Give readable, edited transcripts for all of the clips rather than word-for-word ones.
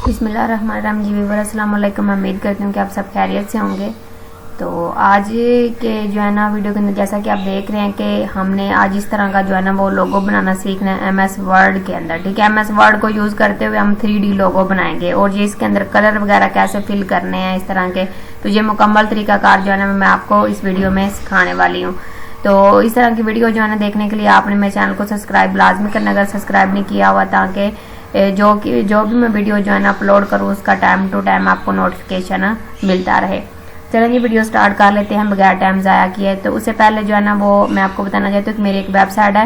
बिस्मिल्लाहिर्रहमानिर्रहीम जी व्यूअर अस्सलाम वालेकुम। मैं उम्मीद करती हूँ कि आप सब खैरियत से होंगे। तो आज के जो है ना वीडियो के अंदर जैसा कि आप देख रहे हैं कि हमने आज इस तरह का जो है ना वो लोगो बनाना सीखना है MS वर्ड के अंदर। ठीक है, MS वर्ड को यूज़ करते हुए हम 3D लोगो बनाएंगे और ये इसके अंदर कलर वगैरह कैसे फिल करने हैं इस तरह के। तो ये मुकम्मल तरीकाकार जो है ना मैं आपको इस वीडियो में सिखाने वाली हूँ। तो इस तरह की वीडियो जो है ना देखने के लिए आपने मेरे चैनल को सब्सक्राइब लाजमी करना अगर सब्सक्राइब नहीं किया हुआ, ताकि जो भी मैं वीडियो जो है ना अपलोड करूँ उसका टाइम टू टाइम आपको नोटिफिकेशन मिलता रहे। चलिए ये वीडियो स्टार्ट कर लेते हैं बगैर टाइम ज़ाया किए। तो उससे पहले जो है ना वो मैं आपको बताना चाहती हूँ कि मेरी एक वेबसाइट है,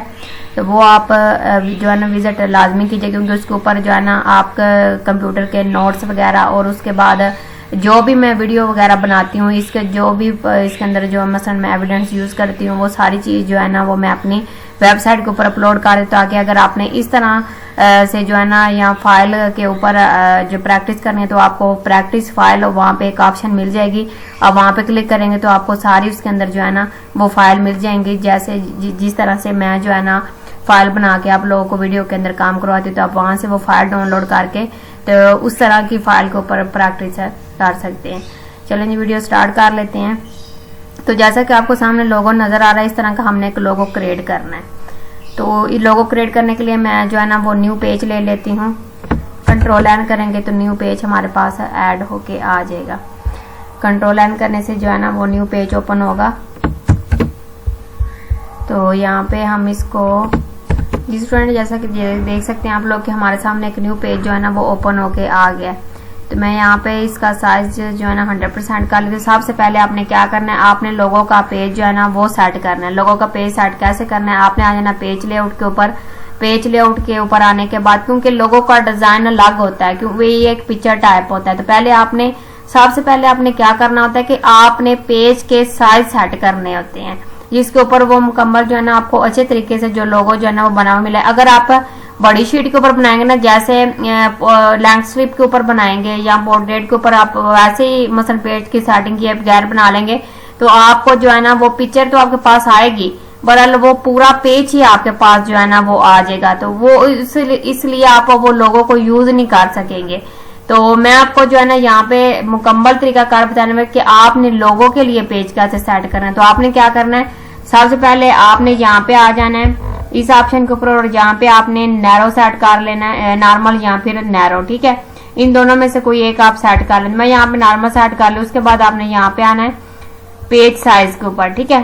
तो वो आप जो है ना विजिट लाजमी कीजिए, क्योंकि उसके ऊपर जो है ना आपका कंप्यूटर के नोट्स वगैरह और उसके बाद जो भी मैं वीडियो वगैरह बनाती हूँ इसके जो भी इसके अंदर जो मसलन मैं एविडेंस यूज़ करती हूँ वो सारी चीज़ जो है ना वो मैं अपनी वेबसाइट के ऊपर अपलोड कर देती हूँ, ताकि अगर आपने इस तरह से जो है ना या फाइल के ऊपर जो प्रैक्टिस करनी है तो आपको प्रैक्टिस फाइल वहाँ पे एक ऑप्शन मिल जाएगी। आप वहाँ पे क्लिक करेंगे तो आपको सारी उसके अंदर जो है ना वो फाइल मिल जाएंगी। जैसे जिस तरह से मैं जो है ना फाइल बना के आप लोगों को वीडियो के अंदर काम करवाती हूँ, तो आप वहाँ से वो फाइल डाउनलोड करके तो उस तरह की फाइल के ऊपर प्रैक्टिस कर सकते हैं। चलिए जी वीडियो स्टार्ट कर लेते हैं। तो जैसा कि आपको सामने लोगो नज़र आ रहा है, इस तरह का हमने एक लोगो क्रिएट करना है। तो ये लोगो क्रिएट करने के लिए मैं जो है ना वो न्यू पेज ले लेती हूँ। Ctrl+N करेंगे तो न्यू पेज हमारे पास ऐड होके आ जाएगा। Ctrl+N करने से जो है ना वो न्यू पेज ओपन होगा। तो यहाँ पे हम इसको जिस स्टूडेंट जैसा कि देख सकते हैं आप लोग कि हमारे सामने एक न्यू पेज जो है ना वो ओपन होके आ गया। तो मैं यहाँ पे इसका साइज जो है ना 100% कर लेती हूँ। सबसे पहले आपने क्या करना है, आपने लोगों का पेज जो है ना वो सेट करना है। लोगों का पेज सेट कैसे करना है, आपने आ जाना पेज लेआउट के ऊपर। पेज लेआउट के ऊपर आने के बाद, क्योंकि लोगों का डिजाइन अलग होता है क्योंकि ये एक पिक्चर टाइप होता है, तो पहले आपने सबसे पहले आपने क्या करना होता है कि आपने पेज के साइज सेट करने होते हैं, जिसके ऊपर वो मुकम्मल जो है ना आपको अच्छे तरीके से जो लोगो जो है ना वो बना हुआ मिला है। अगर आप बड़ी शीट के ऊपर बनाएंगे ना, जैसे लैंडस्केप के ऊपर बनाएंगे या पोर्ट्रेट के ऊपर आप वैसे ही मसल पेज की सेटिंग किए बगैर बना लेंगे, तो आपको जो है ना वो पिक्चर तो आपके पास आएगी, बहरहाल वो पूरा पेज ही आपके पास जो है ना वो आ जाएगा। तो वो इसलिए आप वो लोगों को यूज नहीं कर सकेंगे। तो मैं आपको जो है ना यहाँ पे मुकम्मल तरीकाकार बताने में कि आपने लोगों के लिए पेज कैसे सेट करना है। तो आपने क्या करना है, सबसे पहले आपने यहाँ पे आ जाना है इस ऑप्शन के ऊपर और यहाँ पे आपने नैरो सेट कर लेना है, नॉर्मल या फिर नैरो। ठीक है, इन दोनों में से कोई एक आप सेट कर लेना। मैं यहाँ पे नॉर्मल सेट कर लूँ। उसके बाद आपने यहाँ पे आना है पेज साइज के ऊपर। ठीक है,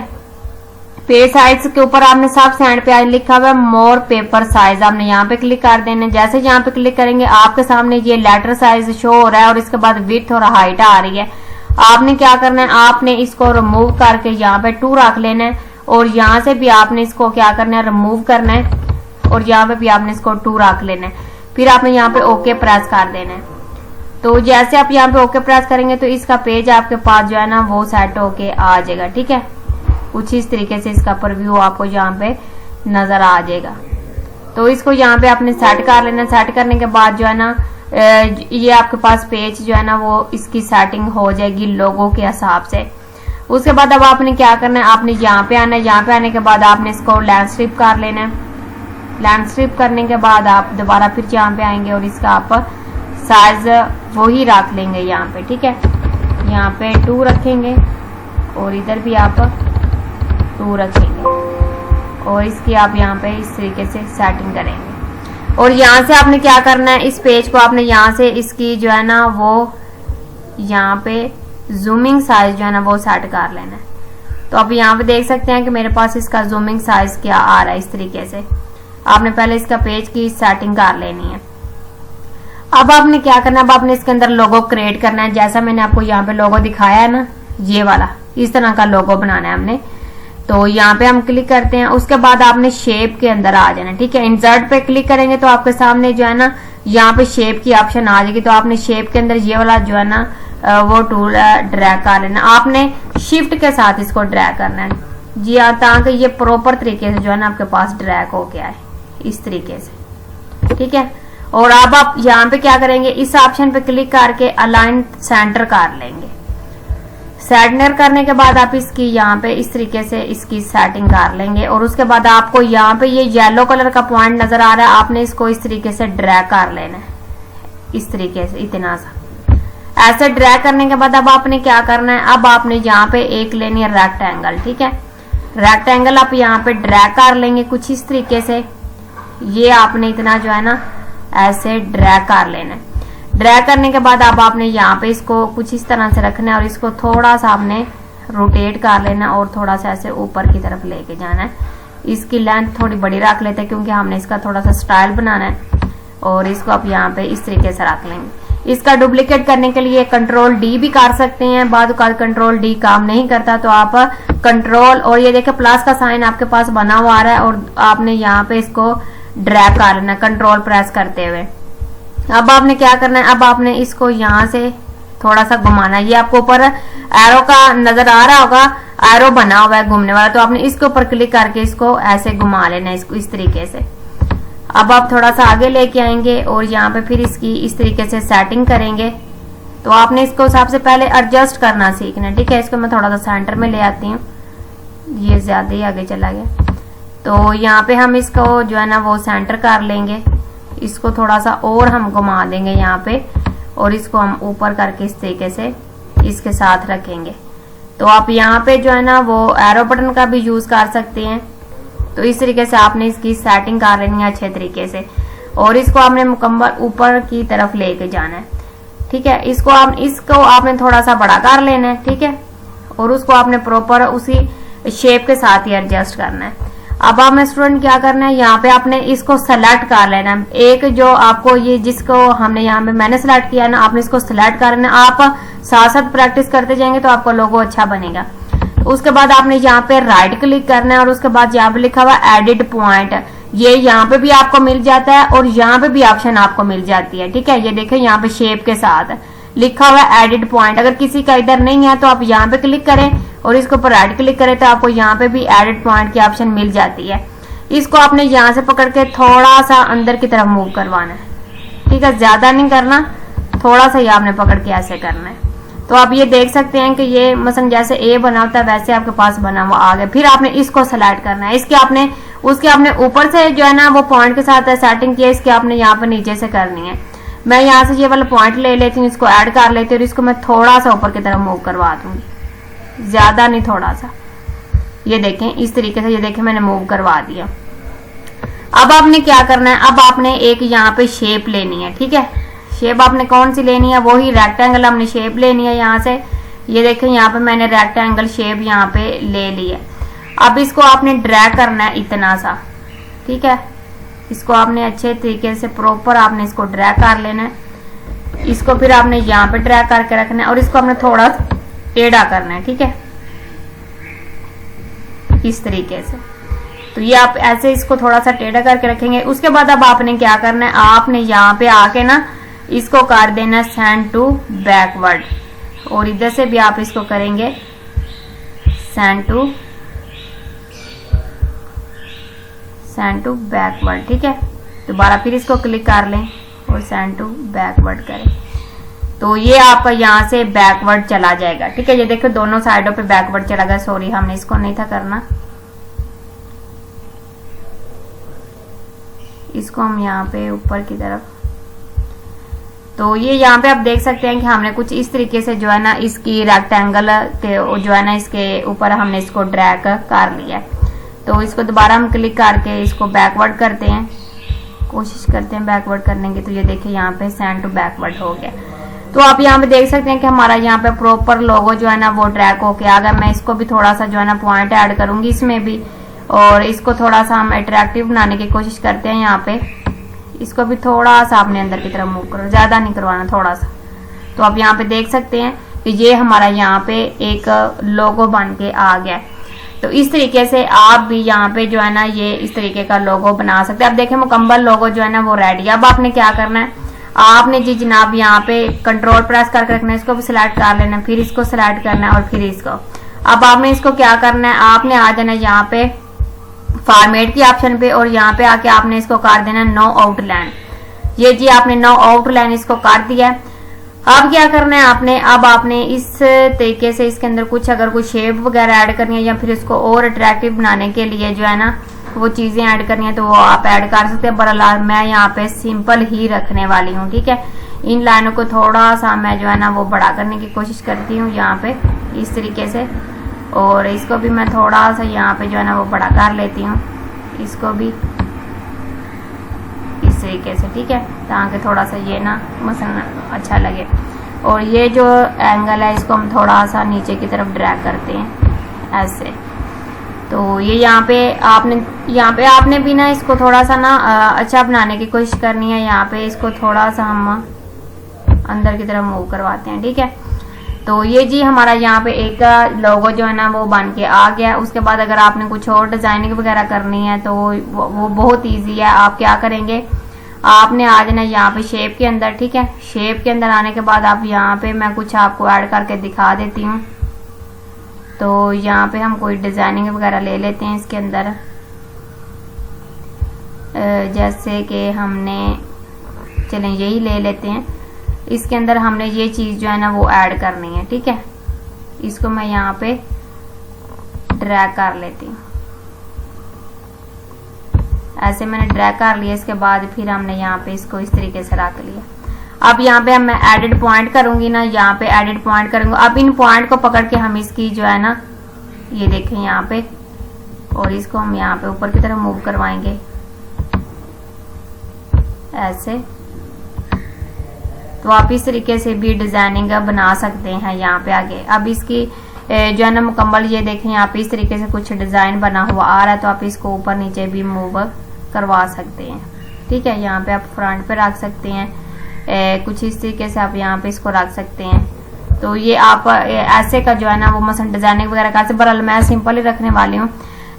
पेज साइज के ऊपर आपने सबसे एंड पे लिखा हुआ है मोर पेपर साइज, आपने यहाँ पे क्लिक कर देना। जैसे यहाँ पे क्लिक करेंगे आपके सामने ये लेटर साइज शो हो रहा है और इसके बाद विड्थ और हाइट आ रही है। आपने क्या करना है, आपने इसको रिमूव करके यहाँ पे 2 रख लेना है और यहाँ से भी आपने इसको क्या करना है, रिमूव करना है और यहाँ पे भी आपने इसको 2 रख लेना है। फिर आपने यहाँ पे ओके प्रेस कर देना है। तो जैसे आप यहाँ पे ओके प्रेस करेंगे तो इसका पेज आपके पास जो है ना वो सेट होके आ जाएगा। ठीक है, कुछ इस तरीके से इसका प्रीव्यू आपको यहाँ पे नजर आ जाएगा। तो इसको यहाँ पे आपने सेट कर लेना। सेट करने के बाद जो है ना ये आपके पास पेज जो है ना वो इसकी सेटिंग हो जाएगी लोगों के हिसाब से। उसके बाद अब आपने क्या करना है, आपने यहाँ पे आना है। यहाँ पे आने के बाद आपने इसको लैंडस्केप कर लेना है। लैंडस्केप करने के बाद आप दोबारा फिर यहाँ पे आएंगे और इसका आप साइज वही रख लेंगे यहाँ पे। ठीक है, यहाँ पे 2 रखेंगे और इधर भी आप 2 रखेंगे और इसकी आप यहाँ पे इस तरीके से सेटिंग करेंगे। और यहाँ से आपने क्या करना है, इस पेज को आपने यहाँ से इसकी जो है ना वो यहाँ पे जूमिंग साइज जो है ना वो सेट कर लेना है। तो आप यहाँ पे देख सकते हैं कि मेरे पास इसका जूमिंग साइज क्या आ रहा है। इस तरीके से आपने पहले इसका पेज की सेटिंग कर लेनी है। अब आपने क्या करना है, अब आपने इसके अंदर लोगो क्रिएट करना है। जैसा मैंने आपको यहाँ पे लोगो दिखाया है ना, ये वाला इस तरह का लोगो बनाना है हमने। तो यहाँ पे हम क्लिक करते हैं। उसके बाद आपने शेप के अंदर आ जाना। ठीक है, इंसर्ट पे क्लिक करेंगे तो आपके सामने जो है ना यहाँ पे शेप की ऑप्शन आ जाएगी। तो आपने शेप के अंदर ये वाला जो है ना वो टूल ड्रैग कर लेना। आपने शिफ्ट के साथ इसको ड्रैग करना है जी हाँ, ताकि ये प्रॉपर तरीके से जो है ना आपके पास ड्रैग हो गया है इस तरीके से। ठीक है, और अब आप यहाँ पे क्या करेंगे, इस ऑप्शन पे क्लिक करके अलाइन सेंटर कर लेंगे। सेंटर करने के बाद आप इसकी यहाँ पे इस तरीके से इसकी सेटिंग कर लेंगे और उसके बाद आपको यहाँ पे ये येलो कलर का पॉइंट नजर आ रहा है, आपने इसको इस तरीके से ड्रैग कर लेना है इस तरीके से इतना सा ऐसे ड्रैग करने के बाद अब आपने क्या करना है, अब आपने यहाँ पे एक लेनी है रेक्टेंगल। ठीक है, रेक्टेंगल आप यहाँ पे ड्रैग कर लेंगे कुछ इस तरीके से। ये आपने इतना जो है ना ऐसे ड्रैग कर लेना है। ड्रैग करने के बाद अब आपने यहाँ पे इसको कुछ इस तरह से रखना है और इसको थोड़ा सा आपने रोटेट कर लेना और थोड़ा सा ऐसे ऊपर की तरफ लेके जाना है। इसकी लेंथ थोड़ी बड़ी रख लेते हैं क्योंकि हमने इसका थोड़ा सा स्टाइल बनाना है। और इसको आप यहाँ पे इस तरीके से रख लेंगे। इसका डुप्लीकेट करने के लिए कंट्रोल डी भी कर सकते हैं, बाद कंट्रोल डी काम नहीं करता तो आप कंट्रोल और ये देखिए प्लस का साइन आपके पास बना हुआ आ रहा है और आपने यहाँ पे इसको ड्रैग कर लेना कंट्रोल प्रेस करते हुए। अब आपने क्या करना है, अब आपने इसको यहाँ से थोड़ा सा घुमाना है। ये आपको ऊपर एरो का नजर आ रहा होगा, एरो बना हुआ है घूमने वाला, तो आपने इसके ऊपर क्लिक करके इसको ऐसे घुमा लेना है इसको इस तरीके से। अब आप थोड़ा सा आगे लेके आएंगे और यहाँ पे फिर इसकी इस तरीके से सेटिंग करेंगे। तो आपने इसको सबसे पहले एडजस्ट करना सीखना है। ठीक है, इसको मैं थोड़ा सा सेंटर में ले आती हूँ, ये ज्यादा ही आगे चला गया। तो यहाँ पे हम इसको जो है ना वो सेंटर कर लेंगे, इसको थोड़ा सा और हम घुमा देंगे यहाँ पे और इसको हम ऊपर करके इस तरीके से इसके साथ रखेंगे। तो आप यहाँ पे जो है ना वो एरो बटन का भी यूज कर सकते हैं। तो इस तरीके से आपने इसकी सेटिंग कर लेनी है अच्छे तरीके से और इसको आपने मुकम्मल ऊपर की तरफ लेके जाना है। ठीक है, इसको आपने थोड़ा सा बड़ा कर लेना है। ठीक है, और उसको आपने प्रॉपर उसी शेप के साथ ही एडजस्ट करना है। अब आपने स्टूडेंट क्या करना है, यहाँ पे आपने इसको सेलेक्ट कर लेना है। एक जो आपको ये जिसको हमने यहाँ पे मैंने सेलेक्ट किया ना, आपने इसको सेलेक्ट करना है। आप साथ साथ प्रैक्टिस करते जाएंगे तो आपका लोगो अच्छा बनेगा। उसके बाद आपने यहाँ पे राइट क्लिक करना है और उसके बाद यहाँ पे लिखा हुआ एडिट पॉइंट, ये यहाँ पे भी आपको मिल जाता है और यहाँ पे भी ऑप्शन आपको मिल जाती है। ठीक है, ये देखें यहाँ पे शेप के साथ लिखा हुआ एडिट पॉइंट। अगर किसी का इधर नहीं है तो आप यहाँ पे क्लिक करें और इसके ऊपर राइट क्लिक करें तो आपको यहाँ पे भी एडिट पॉइंट की ऑप्शन मिल जाती है। इसको आपने यहाँ से पकड़ के थोड़ा सा अंदर की तरफ मूव करवाना है। ठीक है, ज्यादा नहीं करना, थोड़ा सा ही आपने पकड़ के ऐसे करना है। तो आप ये देख सकते हैं कि ये मसलन जैसे ए बना होता है वैसे आपके पास बना हुआ आ गया। फिर आपने इसको सेलेक्ट करना है, इसके आपने ऊपर से जो है ना वो पॉइंट के साथ सेटिंग किया, इसके आपने यहाँ पे नीचे से करनी है। मैं यहाँ से ये वाला पॉइंट ले लेती हूँ, इसको ऐड कर लेती हूँ और इसको मैं थोड़ा सा ऊपर की तरफ मूव करवा दूंगी, ज्यादा नहीं थोड़ा सा। ये देखें इस तरीके से, ये देखें मैंने मूव करवा दिया। अब आपने क्या करना है, अब आपने एक यहाँ पे शेप लेनी है। ठीक है, शेप आपने कौन सी लेनी है, वही रेक्टेंगल हमने शेप लेनी है यहाँ से। ये देखें यहाँ पे मैंने रेक्टेंगल शेप यहाँ पे ले ली है। अब इसको आपने ड्रैग करना है इतना सा। ठीक है, इसको आपने अच्छे तरीके से प्रॉपर आपने इसको ड्रैग कर लेना है। इसको फिर आपने यहाँ पे ड्रैग करके रखना है और इसको आपने थोड़ा टेढ़ा करना है। ठीक है, इस तरीके से। तो ये आप ऐसे इसको थोड़ा सा टेढ़ा करके रखेंगे। उसके बाद अब आपने क्या करना है, आपने यहाँ पे आके ना इसको कर देना सेंड टू बैकवर्ड और इधर से भी आप इसको करेंगे सेंड टू बैकवर्ड। ठीक है, दोबारा फिर इसको क्लिक कर लें और सेंड टू बैकवर्ड करें तो ये आपका यहाँ से बैकवर्ड चला जाएगा। ठीक है, ये देखो दोनों साइडों पे बैकवर्ड चला गया। सॉरी, हमने इसको नहीं था करना, इसको हम यहाँ पे ऊपर की तरफ। तो ये यहाँ पे आप देख सकते हैं कि हमने कुछ इस तरीके से जो है ना इसकी रेक्टेंगल के जो है ना इसके ऊपर हमने इसको ड्रैग कर लिया है। तो इसको दोबारा हम क्लिक करके इसको बैकवर्ड करते हैं, कोशिश करते हैं बैकवर्ड करने की। तो ये देखिए यहाँ पे सेंड टू बैकवर्ड हो गया। तो आप यहाँ पे देख सकते हैं कि हमारा यहाँ पे प्रॉपर लोगो जो है ना वो ड्रैग होके आ गया। मैं इसको भी थोड़ा सा जो है ना पॉइंट ऐड करूंगी इसमें भी और इसको थोड़ा सा हम अट्रैक्टिव बनाने की कोशिश करते हैं। यहाँ पे इसको भी थोड़ा सा अपने अंदर की तरफ मूव करो, ज्यादा नहीं करवाना, थोड़ा सा। तो आप यहाँ पे देख सकते हैं कि ये हमारा यहाँ पे एक लोगो बन के आ गया। तो इस तरीके से आप भी यहाँ पे जो है ना ये इस तरीके का लोगो बना सकते हैं। अब देखें मुकम्मल लोगो जो है ना वो रेडी है। अब आपने क्या करना है, आपने जी जनाब यहाँ पे कंट्रोल प्रेस करके रखना है, इसको भी सिलेक्ट कर लेना है, फिर इसको सिलेक्ट करना है और फिर इसको। अब आपने इसको क्या करना है, आपने आ जाना है यहाँ पे फॉर्मेट की ऑप्शन पे और यहाँ पे आके आपने इसको कर देना नो आउटलाइन। ये जी आपने नो आउटलाइन इसको कर दिया है। अब क्या करना है आपने, अब आपने इस तरीके से इसके अंदर कुछ अगर कुछ शेप वगैरह ऐड करनी है या फिर इसको और अट्रैक्टिव बनाने के लिए जो है ना वो चीजें ऐड करनी है तो वो आप ऐड कर सकते हैं। बहरहाल मैं यहाँ पे सिंपल ही रखने वाली हूँ। ठीक है, इन लाइनों को थोड़ा सा मैं जो है ना वो बड़ा करने की कोशिश करती हूँ यहाँ पे इस तरीके से, और इसको भी मैं थोड़ा सा यहाँ पे जो है ना वो बड़ा कर लेती हूँ, इसको भी इस तरीके से, ठीक है, ताकि थोड़ा सा ये ना मसलन अच्छा लगे। और ये जो एंगल है इसको हम थोड़ा सा नीचे की तरफ ड्रैग करते हैं ऐसे। तो ये यहाँ पे आपने भी ना इसको थोड़ा सा ना अच्छा बनाने की कोशिश करनी है। यहाँ पे इसको थोड़ा सा हम अंदर की तरफ मूव करवाते हैं, ठीक है। तो ये जी हमारा यहाँ पे एक लोगो जो है ना वो बन के आ गया। उसके बाद अगर आपने कुछ और डिजाइनिंग वगैरह करनी है तो वो बहुत इजी है। आप क्या करेंगे, आपने आ जाना यहाँ पे शेप के अंदर, ठीक है। शेप के अंदर आने के बाद आप यहाँ पे मैं कुछ आपको ऐड करके दिखा देती हूँ। तो यहाँ पे हम कोई डिजाइनिंग वगैरह ले लेते हैं इसके अंदर, जैसे कि हमने चलें यही ले लेते हैं। इसके अंदर हमने ये चीज जो है ना वो ऐड करनी है, ठीक है। इसको मैं यहाँ पे ड्रैग कर लेती हूँ, ऐसे मैंने ड्रैग कर लिया। इसके बाद फिर हमने यहाँ पे इसको इस तरीके से रख लिया। अब यहाँ पे मैं एडिट पॉइंट करूंगी ना, यहाँ पे एडिट पॉइंट करूंगी। अब इन पॉइंट को पकड़ के हम इसकी जो है ना ये देखें यहाँ पे, और इसको हम यहाँ पे ऊपर की तरफ मूव करवाएंगे ऐसे। तो आप इस तरीके से भी डिजाइनिंग बना सकते हैं यहाँ पे आगे। अब इसकी जो है ना मुकम्मल ये देखें यहाँ पे इस तरीके से कुछ डिजाइन बना हुआ आ रहा है। तो आप इसको ऊपर नीचे भी मूव करवा सकते हैं, ठीक है। यहाँ पे आप फ्रंट पे रख सकते हैं, कुछ इस तरीके से आप यहाँ पे इसको रख सकते हैं। तो ये आप ऐसे का जो है ना वो मसलन डिजाइनिंग वगैरह का, बहरहाल मैं सिंपल ही रखने वाली हूँ।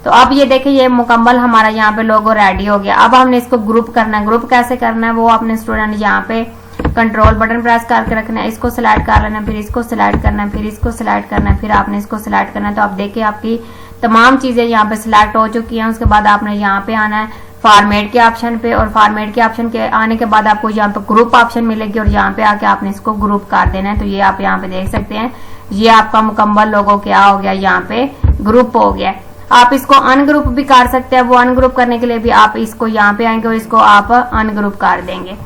तो अब ये देखिए ये मुकम्मल हमारा यहाँ पे लोगो रेडी हो गया। अब हमने इसको ग्रुप करना है। ग्रुप कैसे करना है वो अपने स्टूडेंट यहाँ पे कंट्रोल बटन प्रेस करके रखना है, इसको सिलेक्ट कर लेना है, फिर इसको सिलेक्ट करना है, फिर इसको सिलेक्ट करना है, फिर आपने इसको सिलेक्ट करना है। तो आप देखिए आपकी तमाम चीजें यहाँ पे सिलेक्ट हो चुकी हैं। उसके बाद आपने यहाँ पे आना है फॉर्मेट के ऑप्शन पे, और फॉर्मेट के ऑप्शन के आने के बाद आपको यहाँ पे ग्रुप ऑप्शन मिलेगी, और यहाँ पे आके आपने इसको ग्रुप कर देना है। तो ये आप यहाँ पे देख सकते हैं, ये आपका मुकम्मल लोगो क्या हो गया, यहाँ पे ग्रुप हो गया। आप इसको अनग्रुप भी कर सकते हैं। वो अनग्रुप करने के लिए भी आप इसको यहाँ पे आएंगे और इसको आप अनग्रुप कर देंगे।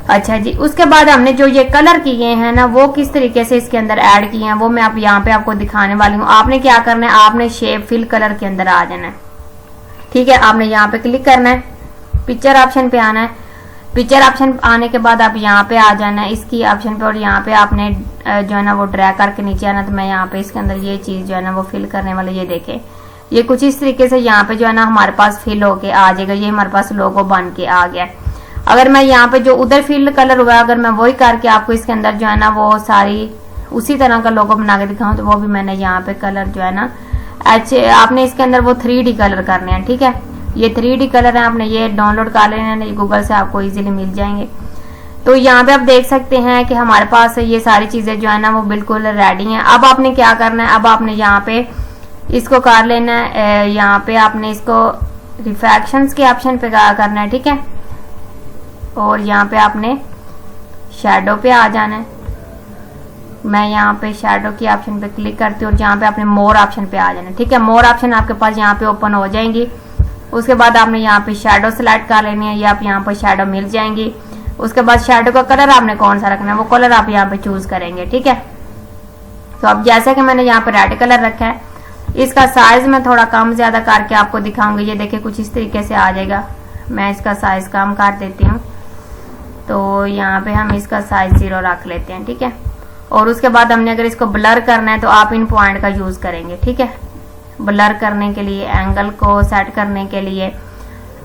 अच्छा जी, उसके बाद हमने जो ये कलर किए हैं ना वो किस तरीके से इसके अंदर ऐड किए हैं वो मैं आप यहाँ पे आपको दिखाने वाली हूँ। आपने क्या करना है, आपने शेप फिल कलर के अंदर आ जाना है, ठीक है। आपने यहाँ पे क्लिक करना है, पिक्चर ऑप्शन पे आना है। पिक्चर ऑप्शन आने के बाद आप यहाँ पे आ जाना है इसकी ऑप्शन पे, और यहाँ पे आपने जो है ना वो ड्रैग करके नीचे आना। तो मैं यहाँ पे इसके अंदर ये चीज जो है ना वो फिल करने वाले, ये देखे ये कुछ इस तरीके से यहाँ पे जो है ना हमारे पास फिल होके आ जाएगा। ये हमारे पास लोगो बन के आ गया। अगर मैं यहाँ पे जो उधर फिल कलर हुआ अगर मैं वही करके आपको इसके अंदर जो है ना वो सारी उसी तरह का लोगो बना के दिखाऊं, तो वो भी मैंने यहाँ पे कलर जो है ना आपने इसके अंदर वो 3D कलर करने हैं, ठीक है। ये 3D कलर है, आपने ये डाउनलोड कर लेना है, ये गूगल से आपको इजीली मिल जाएंगे। तो यहाँ पे आप देख सकते हैं कि हमारे पास ये सारी चीजें जो है ना वो बिल्कुल रेडी हैं। अब आपने क्या करना है, अब आपने यहाँ पे इसको कर लेना है, यहाँ पे आपने इसको रिफ्रैक्शंस के ऑप्शन पे करना है, ठीक है। और यहाँ पे आपने शैडो पे आ जाना है। मैं यहाँ पे शैडो की ऑप्शन पे क्लिक करती हूँ और यहाँ पे आपने मोर ऑप्शन पे आ जाना है, ठीक है। मोर ऑप्शन आपके पास यहाँ पे ओपन हो जाएंगी। उसके बाद आपने यहाँ पे शैडो सिलेक्ट कर लेनी है, ये आप यहाँ पे शैडो मिल जाएंगी। उसके बाद शैडो का कलर आपने कौन सा रखना है वो कलर आप यहाँ पे चूज करेंगे, ठीक है। तो अब जैसा कि मैंने यहाँ पे रेड कलर रखा है, इसका साइज मैं थोड़ा कम ज्यादा करके आपको दिखाऊंगी। ये देखिए कुछ इस तरीके से आ जाएगा। मैं इसका साइज कम कर देती हूँ, तो यहाँ पे हम इसका साइज 0 रख लेते हैं, ठीक है। और उसके बाद हमने अगर इसको ब्लर करना है तो आप इन पॉइंट का यूज करेंगे, ठीक है, ब्लर करने के लिए, एंगल को सेट करने के लिए।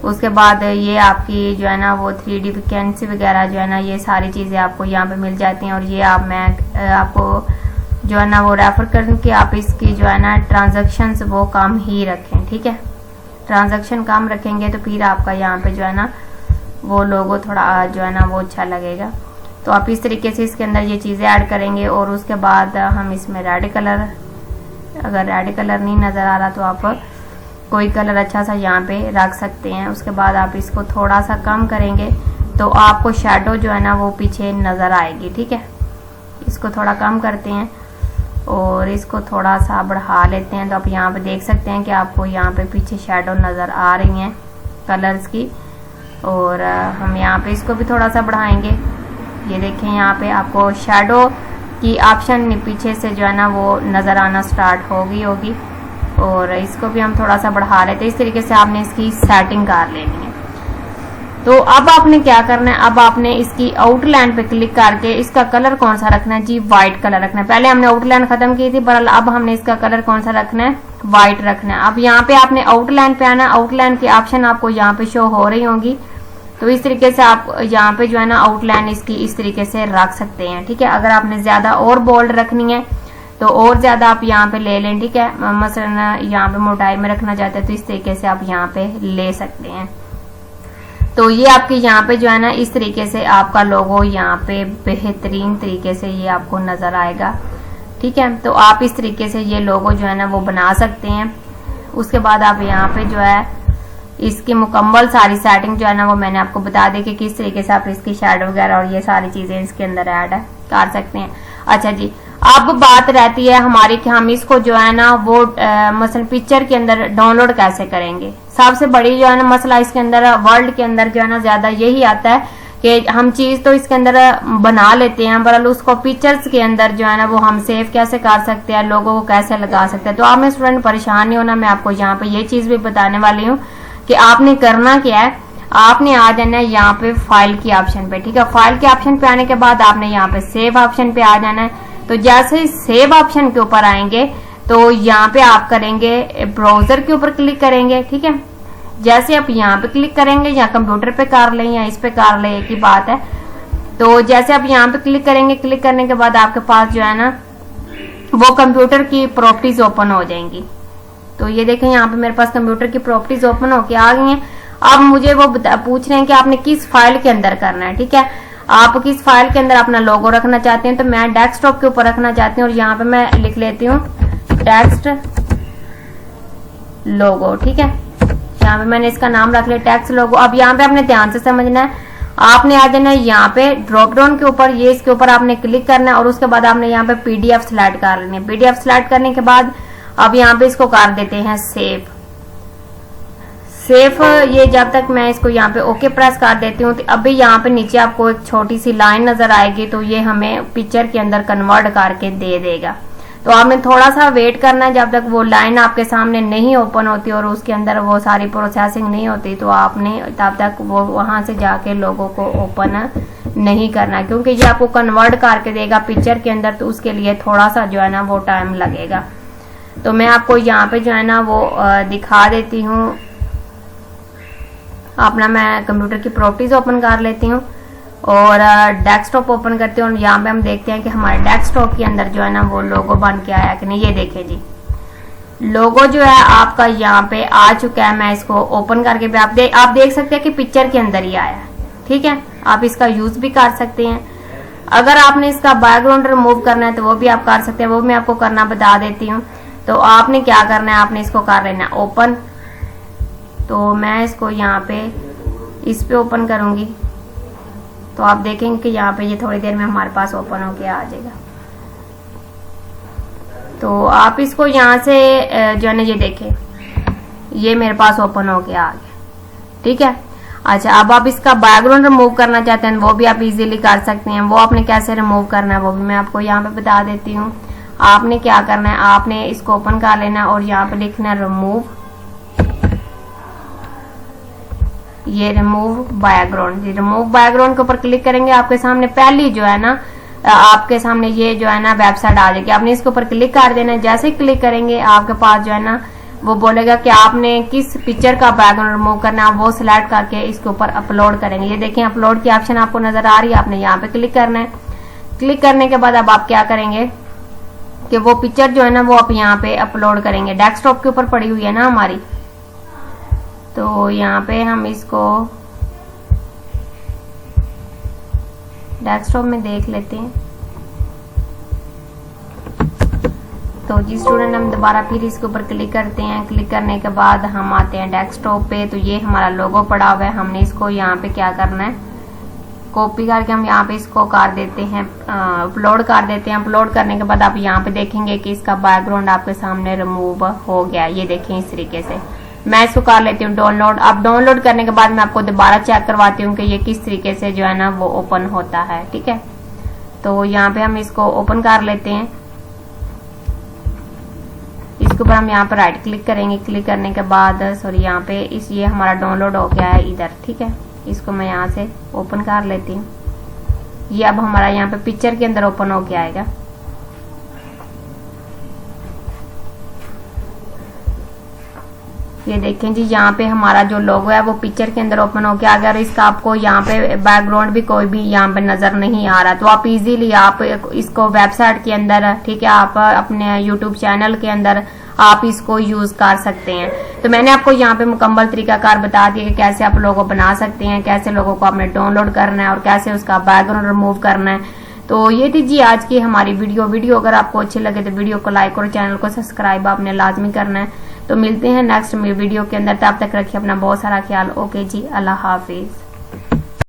उसके बाद ये आपकी जो है ना वो 3D वैकेंसी वगैरह जो है ना ये सारी चीजें आपको यहाँ पे मिल जाती हैं। और ये मैं आपको जो है ना वो रेफर करूँ कि आप इसकी जो है ना ट्रांजैक्शंस वो कम ही रखें, ठीक है। ट्रांजैक्शन कम रखेंगे तो फिर आपका यहाँ पे जो है ना वो लोगो थोड़ा जो है ना वो अच्छा लगेगा। तो आप इस तरीके से इसके अंदर ये चीजें ऐड करेंगे। और उसके बाद हम इसमें रेड कलर, अगर रेड कलर नहीं नजर आ रहा तो आप कोई कलर अच्छा सा यहाँ पे रख सकते हैं। उसके बाद आप इसको थोड़ा सा कम करेंगे तो आपको शैडो जो है ना वो पीछे नजर आएगी, ठीक है। इसको थोड़ा कम करते हैं और इसको थोड़ा सा बढ़ा लेते हैं। तो आप यहाँ पे देख सकते हैं कि आपको यहाँ पे पीछे शैडो नजर आ रही हैं कलर्स की। और हम यहाँ पे इसको भी थोड़ा सा बढ़ाएंगे, ये देखें यहाँ पे आपको शेडो की ऑप्शन पीछे से जो है ना वो नज़र आना स्टार्ट होगी और इसको भी हम थोड़ा सा बढ़ा लेते हैं। इस तरीके से आपने इसकी सेटिंग कर लेनी है। तो अब आपने क्या करना है, अब आपने इसकी आउटलाइन पे क्लिक करके इसका कलर कौन सा रखना है जी, व्हाइट कलर रखना है। पहले हमने आउटलाइन खत्म की थी, पर अब हमने इसका कलर कौन सा रखना है, व्हाइट रखना है। अब यहाँ पे आपने आउटलाइन पे आना, आउटलाइन की ऑप्शन आपको यहाँ पे शो हो रही होंगी। तो इस तरीके से आप यहाँ पे जो है ना आउटलाइन इसकी इस तरीके से रख सकते हैं, ठीक है। अगर आपने ज्यादा और बोल्ड रखनी है तो और ज्यादा आप यहाँ पे ले लें, ठीक है। मसलन यहाँ पे मोटाई में रखना चाहते हैं तो इस तरीके से आप यहाँ पे ले सकते हैं। तो ये आपके यहाँ पे जो है ना इस तरीके से आपका लोगो यहाँ पे बेहतरीन तरीके से ये आपको नजर आएगा, ठीक है। तो आप इस तरीके से ये लोगो जो है ना वो बना सकते हैं। उसके बाद आप यहाँ पे जो है इसकी मुकम्मल सारी सेटिंग जो है ना वो मैंने आपको बता दी कि किस तरीके से आप इसकी शेडो वगैरह और ये सारी चीजें इसके अंदर ऐड कर सकते हैं। अच्छा जी, अब बात रहती है हमारी कि हम इसको जो है ना वो मसलन पिक्चर के अंदर डाउनलोड कैसे करेंगे। सबसे बड़ी जो है ना मसला इसके अंदर वर्ल्ड के अंदर जो है ना ज्यादा यही आता है कि हम चीज तो इसके अंदर बना लेते हैं, पर उसको पिक्चर्स के अंदर जो है ना वो हम सेव कैसे कर सकते हैं, लोगों को कैसे लगा सकते हैं। तो आप में स्टूडेंट परेशान नहीं होना, मैं आपको यहाँ पे ये चीज भी बताने वाली हूँ कि आपने करना क्या है। आपने आ जाना है यहाँ पे फाइल की ऑप्शन पे, ठीक है। फाइल के ऑप्शन पे आने के बाद आपने यहाँ पे सेव ऑप्शन पे आ जाना है। तो जैसे ही सेव ऑप्शन के ऊपर आएंगे तो यहाँ पे आप करेंगे ब्राउजर के ऊपर क्लिक करेंगे, ठीक है। जैसे आप यहाँ पे क्लिक करेंगे या कंप्यूटर पे कर लें या इस पे कर लें, एक ही बात है। तो जैसे आप यहाँ पे क्लिक करेंगे, क्लिक करने के बाद आपके पास जो है ना वो कंप्यूटर की प्रॉपर्टीज ओपन हो जाएंगी। तो ये देखें यहाँ पे मेरे पास कंप्यूटर की प्रॉपर्टीज ओपन होके आ गई हैं। अब मुझे वो पूछ रहे हैं कि आपने किस फाइल के अंदर करना है, ठीक है। आप किस फाइल के अंदर अपना लोगो रखना चाहते हैं, तो मैं डेस्कटॉप के ऊपर रखना चाहती हूँ और यहाँ पे मैं लिख लेती हूँ टेक्स्ट लोगो, ठीक है। यहाँ पे मैंने इसका नाम रख लिया टेक्स्ट लोगो। अब यहाँ पे आपने ध्यान से समझना है, आपने आ जाना है यहाँ पे ड्रॉप डाउन के ऊपर, ये इसके ऊपर आपने क्लिक करना है और उसके बाद आपने यहाँ पे पीडीएफ सिलेक्ट कर लेनी है। पीडीएफ सिलेक्ट करने के बाद अब यहाँ पे इसको कर देते हैं सेव। ये जब तक मैं इसको यहाँ पे ओके प्रेस कर देती हूँ तो अभी यहाँ पे नीचे आपको एक छोटी सी लाइन नजर आएगी, तो ये हमें पिक्चर के अंदर कन्वर्ट करके दे देगा। तो आपने थोड़ा सा वेट करना है जब तक वो लाइन आपके सामने नहीं ओपन होती और उसके अंदर वो सारी प्रोसेसिंग नहीं होती, तो आपने तब तक वो वहां से जाके लोगों को ओपन नहीं करना, क्योंकि ये आपको कन्वर्ट करके देगा पिक्चर के अंदर, तो उसके लिए थोड़ा सा जो है ना वो टाइम लगेगा। तो मैं आपको यहाँ पे जो है ना वो दिखा देती हूँ। अपना मैं कंप्यूटर की प्रॉपर्टीज ओपन कर लेती हूँ और डेस्कटॉप ओपन करती हूँ और यहाँ पे हम देखते हैं कि हमारे डेस्कटॉप के अंदर जो है ना वो लोगो बन के आया कि नहीं। ये देखें जी, लोगो जो है आपका यहाँ पे आ चुका है। मैं इसको ओपन करके भी आप देख सकते हैं कि पिक्चर के अंदर ही आया है, ठीक है। आप इसका यूज भी कर सकते हैं। अगर आपने इसका बैकग्राउंड रिमूव करना है तो वो भी आप कर सकते हैं, वो मैं आपको करना बता देती हूँ। तो आपने क्या करना है, आपने इसको कर लेना ओपन। तो मैं इसको यहाँ पे इस पे ओपन करूंगी तो आप देखेंगे कि यहाँ पे ये थोड़ी देर में हमारे पास ओपन होके आ जाएगा। तो आप इसको यहाँ से जो है ना ये देखें, ये मेरे पास ओपन होके आ गया, ठीक है। अच्छा, अब आप इसका बैकग्राउंड रिमूव करना चाहते हैं वो भी आप इजीली कर सकते हैं। वो आपने कैसे रिमूव करना है वो भी मैं आपको यहाँ पे बता देती हूँ। आपने क्या करना है, आपने इसको ओपन कर लेना और यहाँ पे लिखना है रिमूव, ये रिमूव बैकग्राउंड। रिमूव बैकग्राउंड के ऊपर क्लिक करेंगे, आपके सामने पहली जो है ना आपके सामने ये जो है ना वेबसाइट आ जाएगी। आपने इसके ऊपर क्लिक कर देना है। जैसे ही क्लिक करेंगे आपके पास जो है ना वो बोलेगा कि आपने किस पिक्चर का बैकग्राउंड रिमूव करना है, आप वो सिलेक्ट करके इसके ऊपर अपलोड करेंगे। ये देखें अपलोड की ऑप्शन आपको नजर आ रही है, आपने यहाँ पे क्लिक करना है। क्लिक करने के बाद अब आप क्या करेंगे कि वो पिक्चर जो है ना वो आप यहाँ पे अपलोड करेंगे। डेस्कटॉप के ऊपर पड़ी हुई है ना हमारी, तो यहाँ पे हम इसको डेस्कटॉप में देख लेते हैं। तो जी स्टूडेंट, हम दोबारा फिर इसके ऊपर क्लिक करते हैं। क्लिक करने के बाद हम आते हैं डेस्कटॉप पे। तो ये हमारा लोगो पड़ा हुआ है, हमने इसको यहाँ पे क्या करना है, कॉपी करके हम यहाँ पे इसको कर देते हैं, अपलोड कर देते हैं। अपलोड करने के बाद आप यहाँ पे देखेंगे कि इसका बैकग्राउंड आपके सामने रिमूव हो गया। ये देखें इस तरीके से, मैं इसको कर लेती हूँ डाउनलोड। अब डाउनलोड करने के बाद मैं आपको दोबारा चेक करवाती हूँ कि ये किस तरीके से जो है ना वो ओपन होता है। ठीक है, तो यहाँ पे हम इसको ओपन कर लेते हैं। इसके ऊपर हम यहाँ पर राइट क्लिक करेंगे। क्लिक करने के बाद सॉरी यहाँ पे ये हमारा डाउनलोड हो गया है इधर। ठीक है, इसको मैं यहाँ से ओपन कर लेती हूँ। ये अब हमारा यहाँ पे पिक्चर के अंदर ओपन हो गया आएगा। ये देखें जी, यहाँ पे हमारा जो लोगो है वो पिक्चर के अंदर ओपन हो गया। अगर इसका आपको यहाँ पे बैकग्राउंड भी कोई भी यहाँ पे नजर नहीं आ रहा तो आप इजीली आप इसको वेबसाइट के अंदर, ठीक है, आप अपने यूट्यूब चैनल के अंदर आप इसको यूज कर सकते हैं। तो मैंने आपको यहाँ पे मुकम्मल तरीकाकार बता दिया कि कैसे आप लोगो बना सकते हैं, कैसे लोगों को आपने डाउनलोड करना है और कैसे उसका बैकग्राउंड रिमूव करना है। तो ये थी जी आज की हमारी वीडियो। अगर आपको अच्छी लगे तो वीडियो को लाइक और चैनल को सब्सक्राइब आपने लाजमी करना है। तो मिलते हैं नेक्स्ट वीडियो के अंदर, तब तक रखिए अपना बहुत सारा ख्याल। ओके जी, अल्लाह हाफिज।